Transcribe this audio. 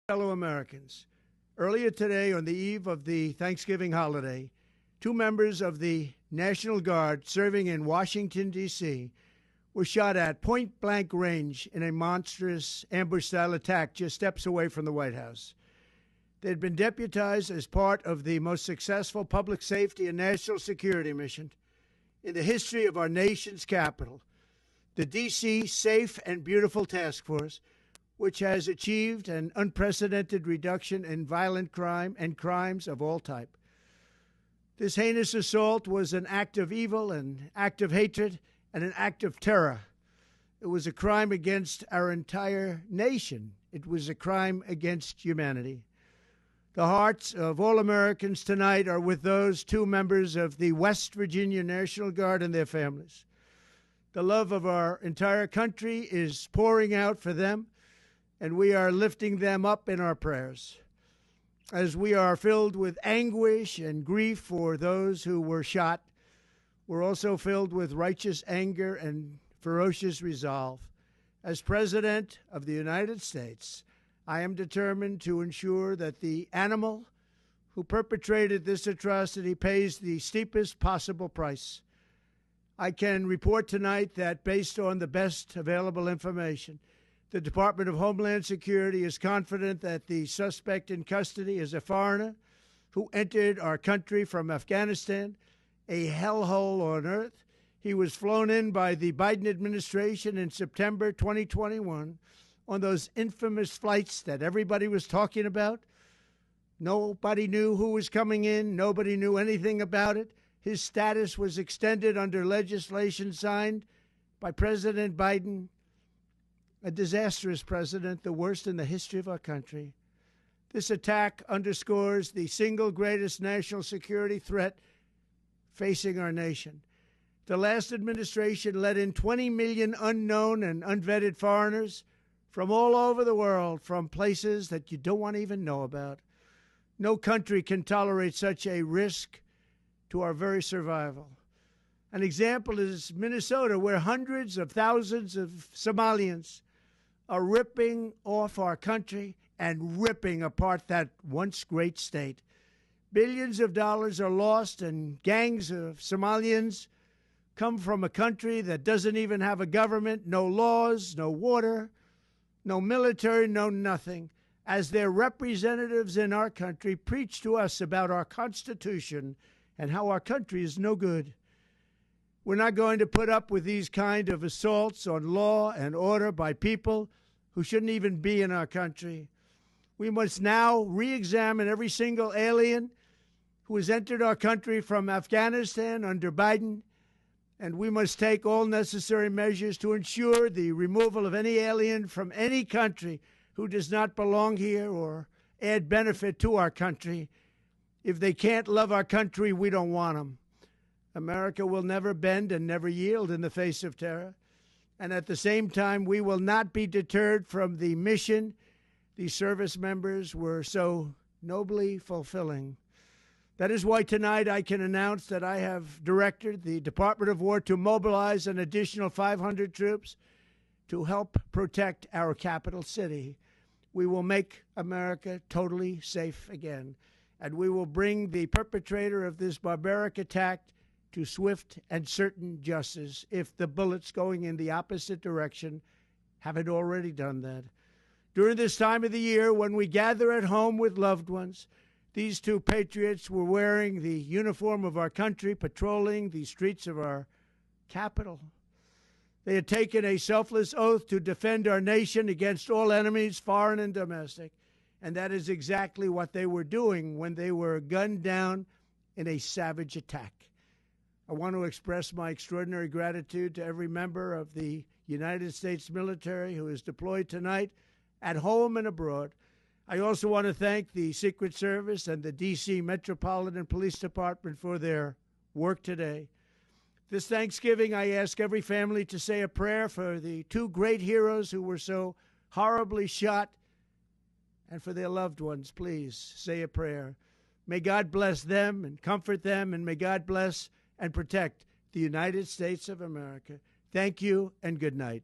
Fellow Americans, earlier today, on the eve of the Thanksgiving holiday, two members of the National Guard serving in Washington, D.C., were shot at point-blank range in a monstrous ambush-style attack just steps away from the White House. They had been deputized as part of the most successful public safety and national security mission in the history of our nation's capital, the D.C. Safe and Beautiful Task Force, which has achieved an unprecedented reduction in violent crime and crimes of all type. This heinous assault was an act of evil, an act of hatred, and an act of terror. It was a crime against our entire nation. It was a crime against humanity. The hearts of all Americans tonight are with those two members of the West Virginia National Guard and their families. The love of our entire country is pouring out for them, and we are lifting them up in our prayers. As we are filled with anguish and grief for those who were shot, we're also filled with righteous anger and ferocious resolve. As President of the United States, I am determined to ensure that the animal who perpetrated this atrocity pays the steepest possible price. I can report tonight that, based on the best available information, the Department of Homeland Security is confident that the suspect in custody is a foreigner who entered our country from Afghanistan, a hellhole on earth. He was flown in by the Biden administration in September 2021 on those infamous flights that everybody was talking about. Nobody knew who was coming in. Nobody knew anything about it. His status was extended under legislation signed by President Biden, a disastrous president, the worst in the history of our country. This attack underscores the single greatest national security threat facing our nation. The last administration let in 20 million unknown and unvetted foreigners from all over the world, from places that you don't want to even know about. No country can tolerate such a risk to our very survival. An example is Minnesota, where hundreds of thousands of Somalians are ripping off our country and ripping apart that once great state. Billions of dollars are lost, and gangs of Somalians come from a country that doesn't even have a government, no laws, no water, no military, no nothing. As their representatives in our country preach to us about our Constitution and how our country is no good. We're not going to put up with these kind of assaults on law and order by people who shouldn't even be in our country. We must now re-examine every single alien who has entered our country from Afghanistan under Biden, and we must take all necessary measures to ensure the removal of any alien from any country who does not belong here or add benefit to our country. If they can't love our country, we don't want them. America will never bend and never yield in the face of terror. And at the same time, we will not be deterred from the mission these service members were so nobly fulfilling. That is why tonight I can announce that I have directed the Department of War to mobilize an additional 500 troops to help protect our capital city. We will make America totally safe again, and we will bring the perpetrator of this barbaric attack to swift and certain justice if the bullets going in the opposite direction haven't already done that. During this time of the year, when we gather at home with loved ones, these two patriots were wearing the uniform of our country, patrolling the streets of our capital. They had taken a selfless oath to defend our nation against all enemies, foreign and domestic, and that is exactly what they were doing when they were gunned down in a savage attack. I want to express my extraordinary gratitude to every member of the United States military who is deployed tonight, at home and abroad. I also want to thank the Secret Service and the D.C. Metropolitan Police Department for their work today. This Thanksgiving, I ask every family to say a prayer for the two great heroes who were so horribly shot, and for their loved ones. Please say a prayer. May God bless them and comfort them, and may God bless and protect the United States of America. Thank you and good night.